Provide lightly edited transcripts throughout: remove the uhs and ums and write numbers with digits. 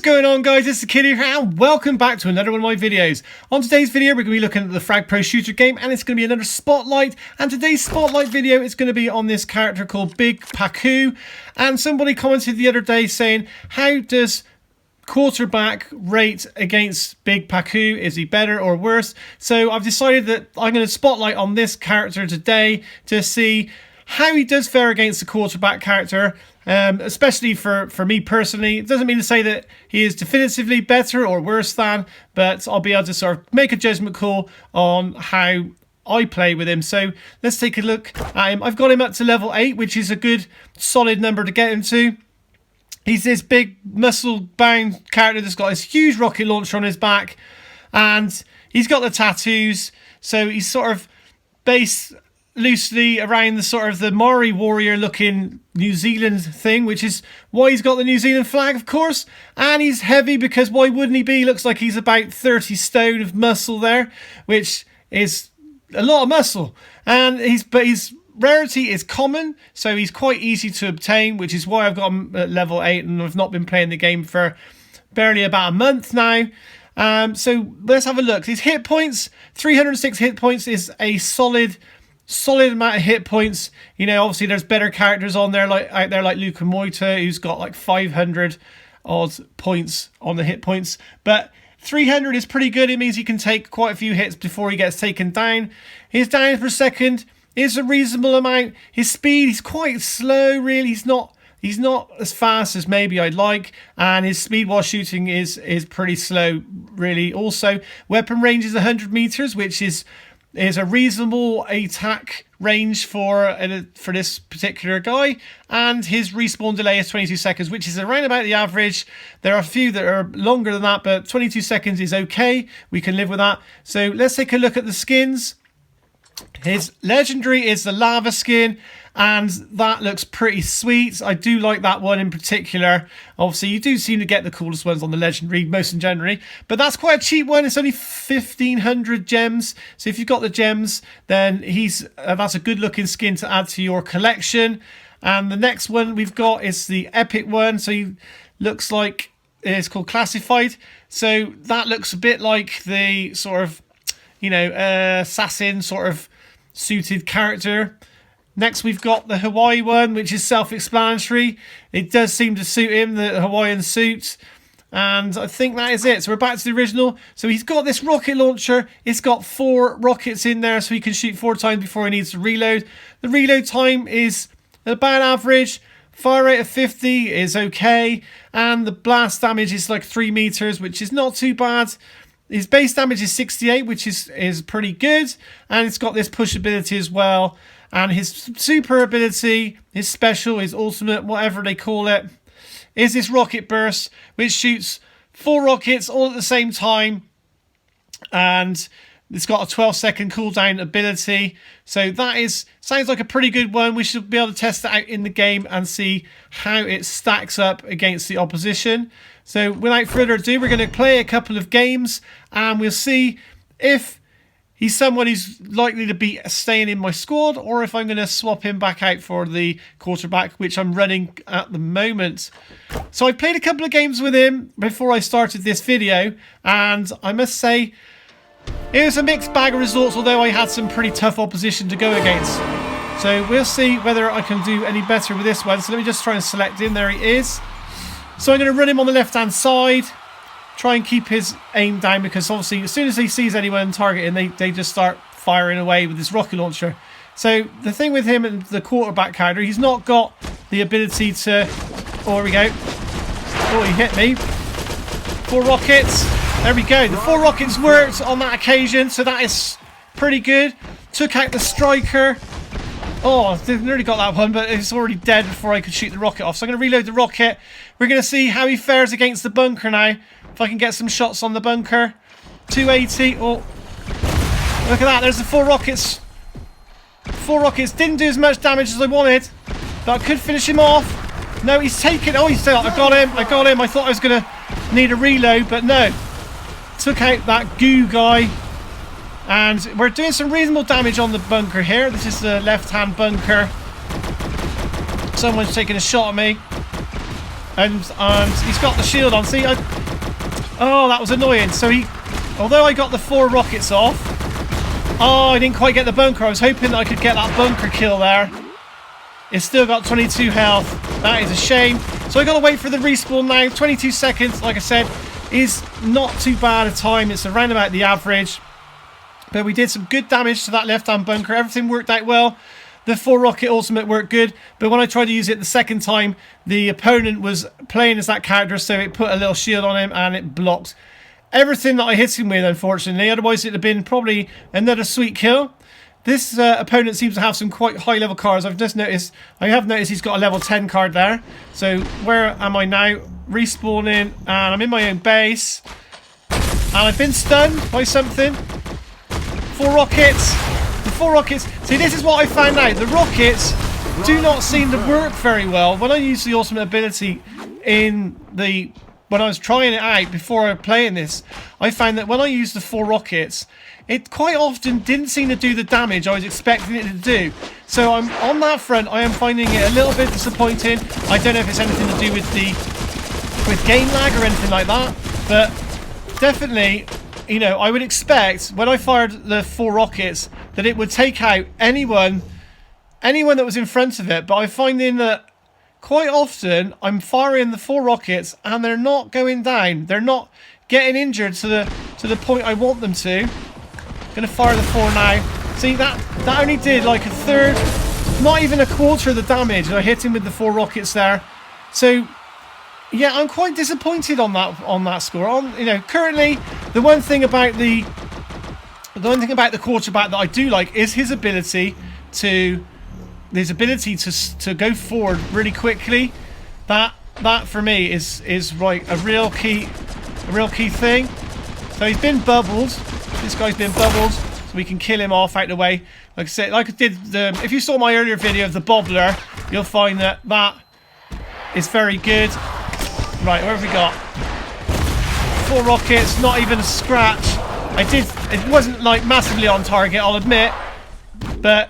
going on, guys? This is Kiddie here and welcome back to another one of my videos. On today's video we're going to be looking at the FRAG Pro Shooter game and it's going to be another spotlight, and today's spotlight video is going to be on this character called Big Paku. And somebody commented the other day saying, how does quarterback rate against Big Paku? Is he better or worse? So I've decided that I'm going to spotlight on this character today to see how he does fare against the quarterback character. Especially for me personally. It doesn't mean to say that he is definitively better or worse than, but I'll be able to sort of make a judgment call on how I play with him. So let's take a look at him. I've got him up to level 8, which is a good solid number to get him to. He's this big muscle-bound character that's got this huge rocket launcher on his back, and he's got the tattoos, so he's sort of based loosely around the sort of the Maori warrior looking New Zealand thing, which is why he's got the New Zealand flag, of course. And he's heavy because why wouldn't he be? He looks like he's about 30 stone of muscle there, which is a lot of muscle. And his rarity is common, so he's quite easy to obtain, which is why I've got him at level 8 and I've not been playing the game for barely about a month now. So let's have a look. His hit points, 306 hit points is a solid amount of hit points. You know, obviously there's better characters on there out there like Luka Moita, who's got like 500 odd points on the hit points, but 300 is pretty good. It means he can take quite a few hits before he gets taken down. His damage per second is a reasonable amount. His speed, he's quite slow really. He's not as fast as maybe I'd like, and his speed while shooting is pretty slow really. Also, weapon range is 100 meters, which is a reasonable attack range for this particular guy, and his respawn delay is 22 seconds, which is around about the average. There are a few that are longer than that, but 22 seconds is okay. We can live with that. So let's take a look at the skins. His legendary is the lava skin, and that looks pretty sweet. I do like that one in particular. Obviously, you do seem to get the coolest ones on the legendary, most in generally, but that's quite a cheap one. It's only 1,500 gems. So if you've got the gems, then that's a good looking skin to add to your collection. And the next one we've got is the epic one. So he looks like it's called classified. So that looks a bit like the sort of, you know, assassin sort of suited character. Next we've got the Hawaii one, which is self-explanatory. It does seem to suit him, the Hawaiian suit. And I think that is it. So we're back to the original. So he's got this rocket launcher. It's got 4 rockets in there, so he can shoot 4 times before he needs to reload. The reload time is about average. Fire rate of 50 is okay. And the blast damage is like 3 meters, which is not too bad. His base damage is 68, which is pretty good. And it's got this push ability as well. And his super ability, his special, his ultimate, whatever they call it, is this rocket burst, which shoots 4 rockets all at the same time. And it's got a 12-second cooldown ability. So that sounds like a pretty good one. We should be able to test it out in the game and see how it stacks up against the opposition. So without further ado, we're going to play a couple of games and we'll see if he's someone who's likely to be staying in my squad, or if I'm going to swap him back out for the quarterback, which I'm running at the moment. So I played a couple of games with him before I started this video, and I must say it was a mixed bag of results, although I had some pretty tough opposition to go against. So we'll see whether I can do any better with this one. So let me just try and select him. There he is. So I'm going to run him on the left-hand side. Try and keep his aim down, because obviously as soon as he sees anyone targeting, they just start firing away with this rocket launcher. So the thing with him and the quarterback character, he's not got the ability to... Oh, here we go. Oh, he hit me. 4 rockets. There we go. The 4 rockets worked on that occasion, so that is pretty good. Took out the striker. Oh, I nearly got that one, but it's already dead before I could shoot the rocket off. So I'm going to reload the rocket. We're going to see how he fares against the bunker now. If I can get some shots on the bunker. 280. Oh, look at that. There's the 4 rockets. 4 rockets. Didn't do as much damage as I wanted, but I could finish him off. No, he's taken... Oh, he's still... I got him. I thought I was going to need a reload, but no. Took out that goo guy. And we're doing some reasonable damage on the bunker here. This is the left-hand bunker. Someone's taking a shot at me. And he's got the shield on. See, oh, that was annoying. So although I got the 4 rockets off, oh, I didn't quite get the bunker. I was hoping that I could get that bunker kill there. It's still got 22 health. That is a shame. So I got to wait for the respawn now. 22 seconds, like I said, is not too bad a time. It's around about the average. But we did some good damage to that left-hand bunker. Everything worked out well. The 4 rocket ultimate worked good. But when I tried to use it the second time, the opponent was playing as that character, so it put a little shield on him and it blocked everything that I hit him with, unfortunately. Otherwise, it would have been probably another sweet kill. This opponent seems to have some quite high-level cards. I have noticed he's got a level 10 card there. So where am I now? Respawning, and I'm in my own base. And I've been stunned by something. 4 rockets. The 4 rockets. See, this is what I found out. The rockets do not seem to work very well. When I use the ultimate ability when I was trying it out before playing this, I found that when I used the 4 rockets, it quite often didn't seem to do the damage I was expecting it to do. So on that front, I am finding it a little bit disappointing. I don't know if it's anything to do with game lag or anything like that, but definitely, you know, I would expect when I fired the 4 rockets that it would take out anyone that was in front of it. But I'm finding that quite often I'm firing the 4 rockets and they're not going down. They're not getting injured to the point I want them to. Gonna fire the 4 now. See, that only did like a third, not even a quarter of the damage. I hit him with the 4 rockets there. So yeah, I'm quite disappointed on that score. You know, currently the one thing about the quarterback that I do like is his ability to go forward really quickly. That for me is like a real key thing. So he's been bubbled. This guy's been bubbled, so we can kill him off out the way. Like I said, like I did if you saw my earlier video of the bobbler, you'll find that is very good. Right, where have we got? 4 rockets, not even a scratch. It wasn't like massively on target, I'll admit, but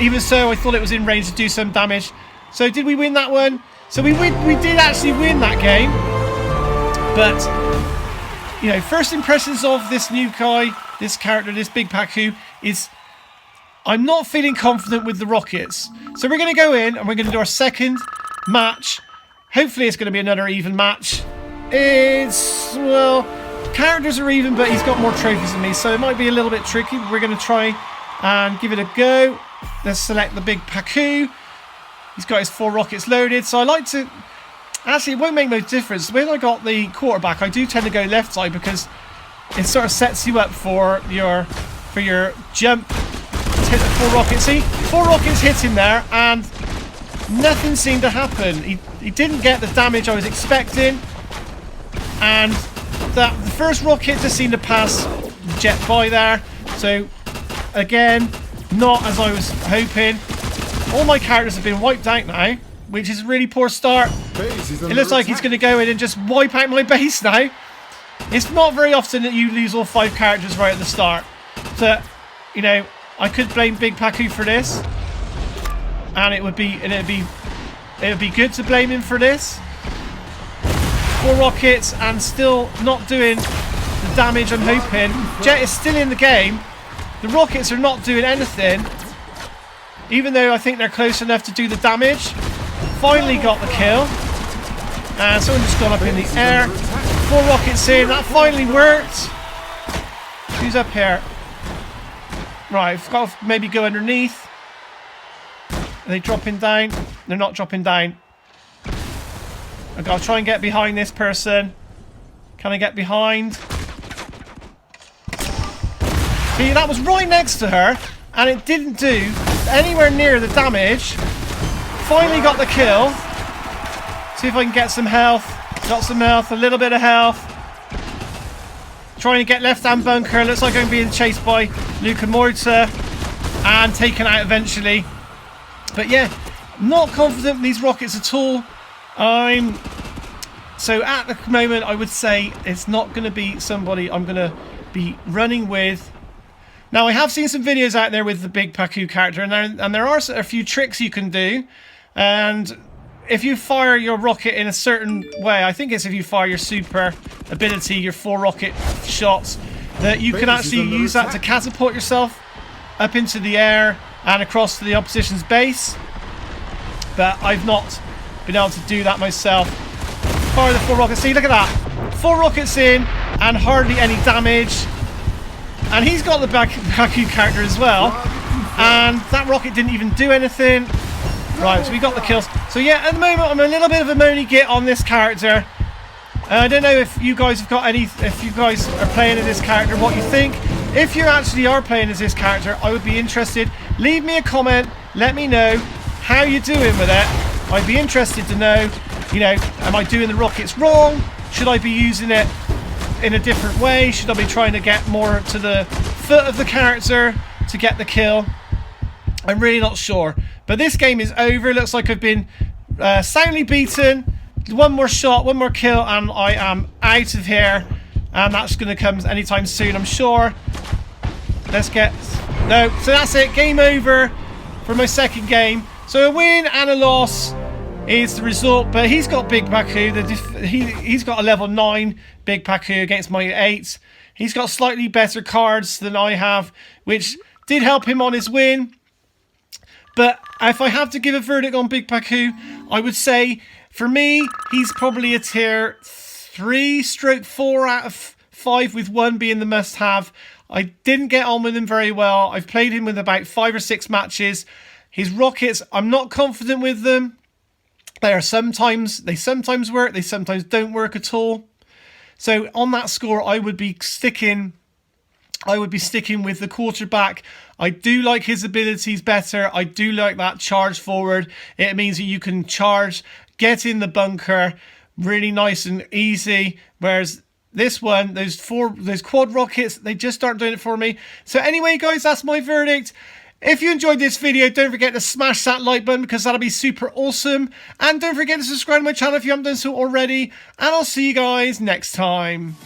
even so, I thought it was in range to do some damage. So did we win that one? So we did actually win that game. But, you know, first impressions of this new guy, this character, this Big Paku, is I'm not feeling confident with the rockets. So we're going to go in and we're going to do our second match. Hopefully it's going to be another even match. Well, characters are even, but he's got more trophies than me, so it might be a little bit tricky. But we're going to try and give it a go. Let's select the Big Paku. He's got his 4 rockets loaded, so I like to... Actually, it won't make no difference. When I got the quarterback, I do tend to go left side because it sort of sets you up for your jump. Let's hit the 4 rockets. See, 4 rockets hit him there, and nothing seemed to happen. He didn't get the damage I was expecting, and the first rocket just seemed to pass the jet by there. So again, not as I was hoping. All my characters have been wiped out now, which is a really poor start. It looks like he's going to go in and just wipe out my base now. It's not very often that you lose all 5 characters right at the start. So, you know, I could blame Big Paku for this, and it would be good to blame him for this. 4 rockets and still not doing the damage I'm hoping. Jet is still in the game. The rockets are not doing anything, even though I think they're close enough to do the damage. Finally got the kill. And someone just got up in the air. 4 rockets in. That finally worked. Who's up here? Right, I've got to maybe go underneath. Are they dropping down? They're not dropping down. I've got to try and get behind this person. Can I get behind? See, that was right next to her, and it didn't do anywhere near the damage. Finally got the kill. See if I can get some health. Got some health, a little bit of health. Trying to get left-hand bunker. Looks like I'm being chased by Luca Morta and taken out eventually. But yeah, not confident in these rockets at all. So at the moment, I would say it's not going to be somebody I'm going to be running with. Now, I have seen some videos out there with the Big Paku character, and there are a few tricks you can do, and if you fire your rocket in a certain way, I think it's if you fire your super ability, your 4 rocket shots, that you can actually use that to catapult yourself up into the air and across to the opposition's base. But I've not been able to do that myself. Fire the 4 rockets. See, look at that. 4 rockets in and hardly any damage. And he's got the Paku character as well. And that rocket didn't even do anything. Right, so we got the kills. So yeah, at the moment I'm a little bit of a moany git on this character. I don't know if you guys have got any, if you guys are playing as this character, what you think. If you actually are playing as this character, I would be interested. Leave me a comment, let me know how you're doing with it. I'd be interested to know, you know, am I doing the rockets wrong? Should I be using it in a different way? Should I be trying to get more to the foot of the character to get the kill? I'm really not sure. But this game is over. It looks like I've been soundly beaten. One more shot, one more kill, and I am out of here. And that's going to come anytime soon, I'm sure. Let's get... No, so that's it. Game over for my second game. So a win and a loss is the result. But he's got Big Paku. He's got a level 9 Big Paku against my 8. He's got slightly better cards than I have, which did help him on his win. But if I have to give a verdict on Big Paku, I would say, for me, he's probably a tier 3/4 out of 5, with 1 being the must-have. I didn't get on with him very well. I've played him with about 5 or 6 matches. His rockets, I'm not confident with them. They sometimes work, they sometimes don't work at all. So on that score, I would be sticking with the quarterback. I do like his abilities better. I do like that charge forward. It means that you can charge, get in the bunker, really nice and easy. Whereas this one, those quad rockets, they just aren't doing it for me. So anyway, guys, that's my verdict. If you enjoyed this video, don't forget to smash that like button, because that'll be super awesome. And don't forget to subscribe to my channel if you haven't done so already. And I'll see you guys next time.